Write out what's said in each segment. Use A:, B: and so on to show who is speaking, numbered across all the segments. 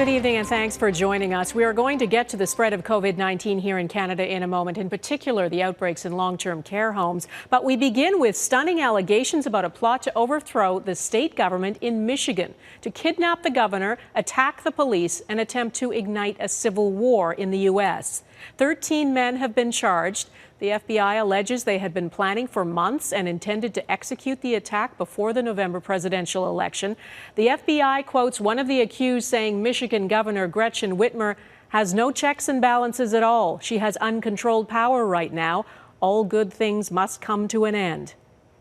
A: Good evening and thanks for joining us. We are going to get to the spread of COVID-19 here in Canada in a moment, in particular the outbreaks in long-term care homes. But we begin with stunning allegations about a plot to overthrow the state government in Michigan, to kidnap the governor, attack the police, and attempt to ignite a civil war in the U.S. 13 men have been charged. The FBI alleges they had been planning for months and intended to execute the attack before the November presidential election. The FBI quotes one of the accused saying Michigan Governor Gretchen Whitmer has no checks and balances at all. She has uncontrolled power right now. All good things must come to an end.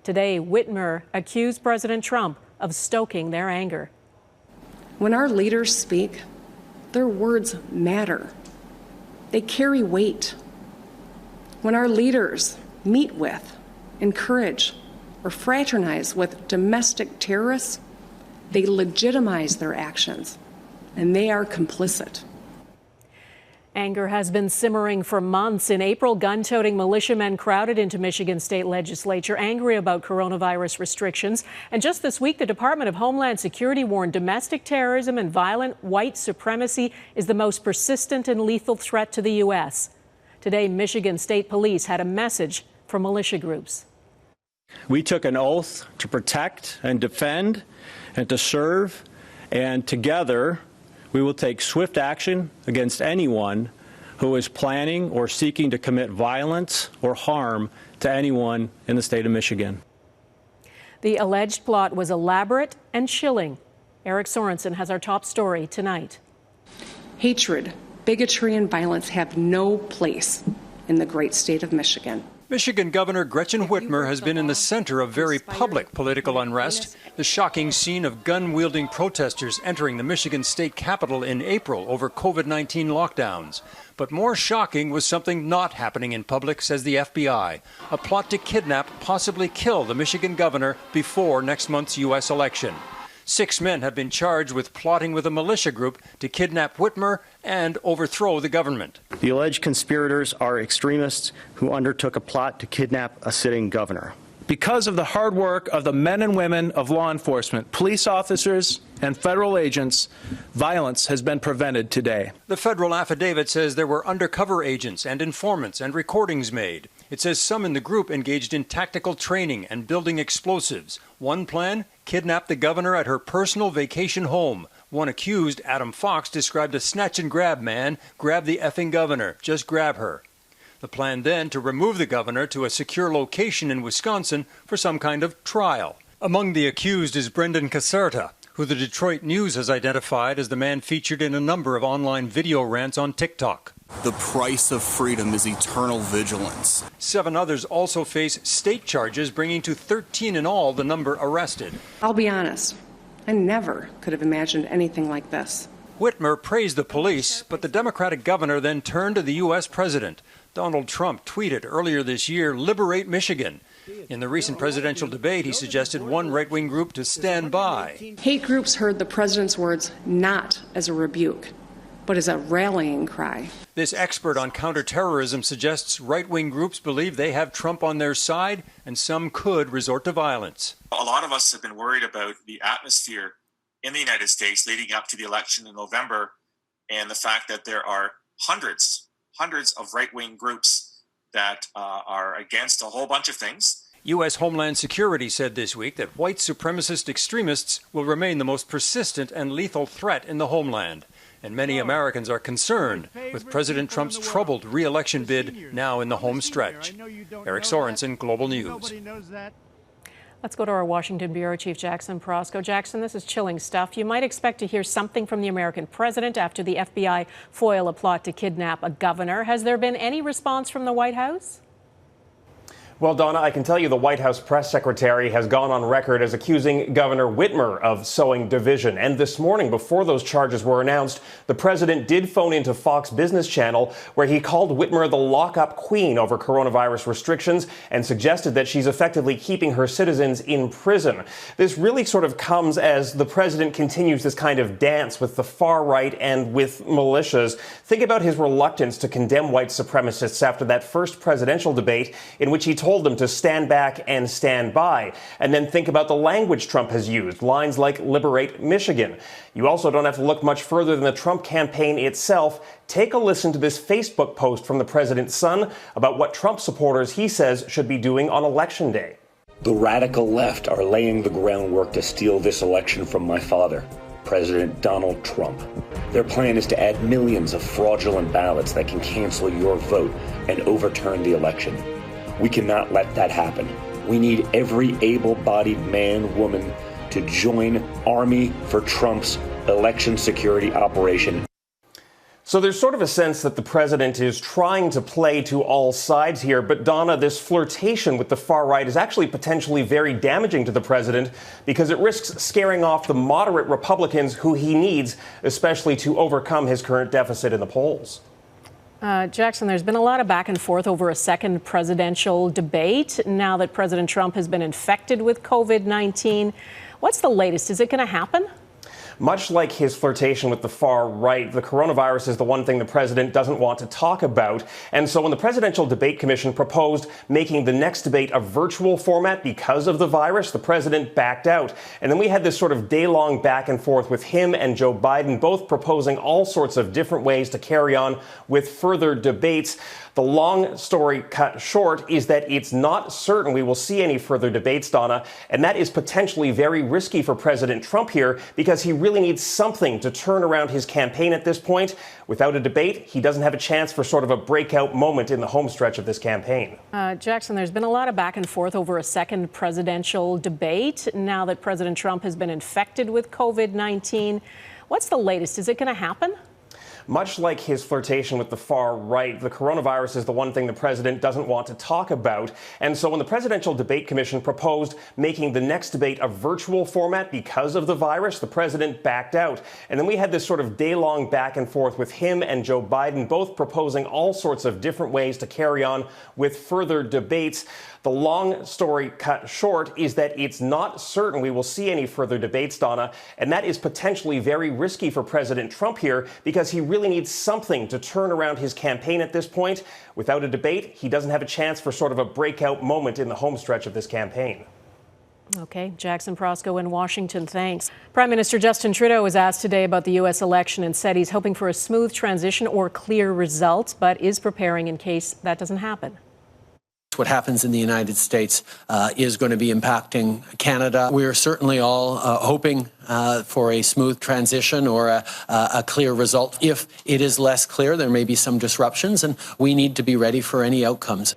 A: Today, Whitmer accused President Trump of stoking their anger.
B: When our leaders speak, their words matter. They carry weight. When our leaders meet with, encourage, or fraternize with domestic terrorists, they legitimize their actions, and they are complicit.
A: Anger has been simmering for months. In April, gun-toting militiamen crowded into Michigan state legislature, angry about coronavirus restrictions. And just this week, the Department of Homeland Security warned domestic terrorism and violent white supremacy is the most persistent and lethal threat to the U.S. Today, Michigan State Police had a message for militia groups.
C: We took an oath to protect and defend and to serve, and together we will take swift action against anyone who is planning or seeking to commit violence or harm to anyone in the state of Michigan.
A: The alleged plot was elaborate and chilling. Eric Sorensen has our top story tonight.
B: Hatred, bigotry, and violence have no place in the great state of Michigan.
D: Michigan Governor Gretchen Whitmer has been in the center of very public political unrest. The shocking scene of gun-wielding protesters entering the Michigan state capitol in April over COVID-19 lockdowns. But more shocking was something not happening in public, says the FBI. A plot to kidnap, possibly kill the Michigan governor before next month's U.S. election. 6 men have been charged with plotting with a militia group to kidnap Whitmer and overthrow the government.
C: The alleged conspirators are extremists who undertook a plot to kidnap a sitting governor.
E: Because of the hard work of the men and women of law enforcement, police officers and federal agents, violence has been prevented today.
D: The federal affidavit says there were undercover agents and informants and recordings made. It says some in the group engaged in tactical training and building explosives. One plan, kidnap the governor at her personal vacation home. One accused, Adam Fox, described a snatch and grab man, grab the effing governor, just grab her. The plan then to remove the governor to a secure location in Wisconsin for some kind of trial. Among the accused is Brendan Caserta, who the Detroit News has identified as the man featured in a number of online video rants on TikTok.
F: The price of freedom is eternal vigilance.
D: 7 others also face state charges, bringing to 13 in all the number arrested.
B: I'll be honest, I never could have imagined anything like this.
D: Whitmer praised the police, but the Democratic governor then turned to the U.S. president. Donald Trump tweeted earlier this year, "Liberate Michigan." In the recent presidential debate, he suggested one right-wing group to stand by.
B: Hate groups heard the president's words not as a rebuke, but as a rallying cry.
D: This expert on counterterrorism suggests right-wing groups believe they have Trump on their side, and some could resort to violence.
G: A lot of us have been worried about the atmosphere in the United States leading up to the election in November, and the fact that there are hundreds of right-wing groups that are against a whole bunch of things.
D: U.S. Homeland Security said this week that white supremacist extremists will remain the most persistent and lethal threat in the homeland. And many Americans are concerned with President Trump's troubled re-election bid now in the home stretch. Eric Sorensen, Global News.
A: Let's go to our Washington Bureau Chief Jackson Prosco. Jackson, this is chilling stuff. You might expect to hear something from the American president after the FBI foil a plot to kidnap a governor. Has there been any response from the White House?
H: Well, Donna, I can tell you the White House press secretary has gone on record as accusing Governor Whitmer of sowing division. And this morning, before those charges were announced, the president did phone into Fox Business Channel, where he called Whitmer the lock-up queen over coronavirus restrictions and suggested that she's effectively keeping her citizens in prison. This really sort of comes as the president continues this kind of dance with the far right and with militias. Think about his reluctance to condemn white supremacists after that first presidential debate in which he told told them to stand back and stand by. And then think about the language Trump has used, lines like liberate Michigan. You also don't have to look much further than the Trump campaign itself. Take a listen to this Facebook post from the president's son about what Trump supporters, he says, should be doing on Election Day.
I: The radical left are laying the groundwork to steal this election from my father, President Donald Trump. Their plan is to add millions of fraudulent ballots that can cancel your vote and overturn the election. We cannot let that happen. We need every able-bodied man, woman to join Army for Trump's election security operation.
H: So there's sort of a sense that the president is trying to play to all sides here. But Donna, this flirtation with the far right is actually potentially very damaging to the president because it risks scaring off the moderate Republicans who he needs, especially to overcome his current deficit in the polls.
A: Jackson, there's been a lot of back and forth over a second presidential debate now that President Trump has been infected with COVID-19. What's the latest? Is it going to happen?
H: Much like his flirtation with the far right, the coronavirus is the one thing the president doesn't want to talk about. And so when the Presidential Debate Commission proposed making the next debate a virtual format because of the virus, the president backed out. And then we had this sort of day-long back and forth with him and Joe Biden, both proposing all sorts of different ways to carry on with further debates. The long story cut short is that it's not certain we will see any further debates, Donna, and that is potentially very risky for President Trump here because he really needs something to turn around his campaign at this point. Without a debate, he doesn't have a chance for sort of a breakout moment in the home stretch of this campaign.
A: Jackson, there's been a lot of back and forth over a second presidential debate now that President Trump has been infected with COVID-19. What's the latest? Is it going to happen?
H: Much like his flirtation with the far right, the coronavirus is the one thing the president doesn't want to talk about. And so when the Presidential Debate Commission proposed making the next debate a virtual format because of the virus, the president backed out. And then we had this sort of day-long back and forth with him and Joe Biden, both proposing all sorts of different ways to carry on with further debates. The long story cut short is that it's not certain we will see any further debates, Donna, and that is potentially very risky for President Trump here because he really needs something to turn around his campaign at this point. Without a debate, he doesn't have a chance for sort of a breakout moment in the home stretch of this campaign.
A: Okay, Jackson Prosco in Washington, thanks. Prime Minister Justin Trudeau was asked today about the U.S. election and said he's hoping for a smooth transition or clear results, but is preparing in case that doesn't happen.
J: What happens in the United States is going to be impacting Canada. We are certainly all hoping for a smooth transition or a clear result. If it is less clear, there may be some disruptions, and we need to be ready for any outcomes.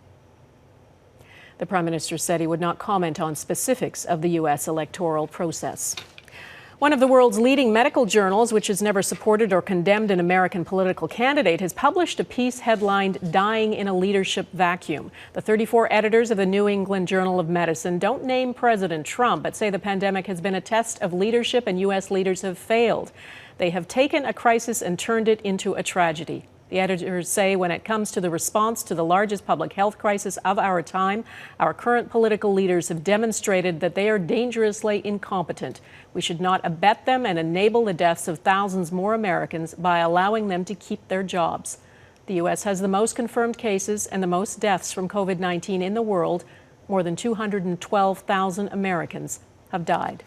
A: The Prime Minister said he would not comment on specifics of the U.S. electoral process. One of the world's leading medical journals, which has never supported or condemned an American political candidate, has published a piece headlined "Dying in a Leadership Vacuum." The 34 editors of the New England Journal of Medicine don't name President Trump, but say the pandemic has been a test of leadership and U.S. leaders have failed. They have taken a crisis and turned it into a tragedy. The editors say when it comes to the response to the largest public health crisis of our time, our current political leaders have demonstrated that they are dangerously incompetent. We should not abet them and enable the deaths of thousands more Americans by allowing them to keep their jobs. The U.S. has the most confirmed cases and the most deaths from COVID-19 in the world. More than 212,000 Americans have died.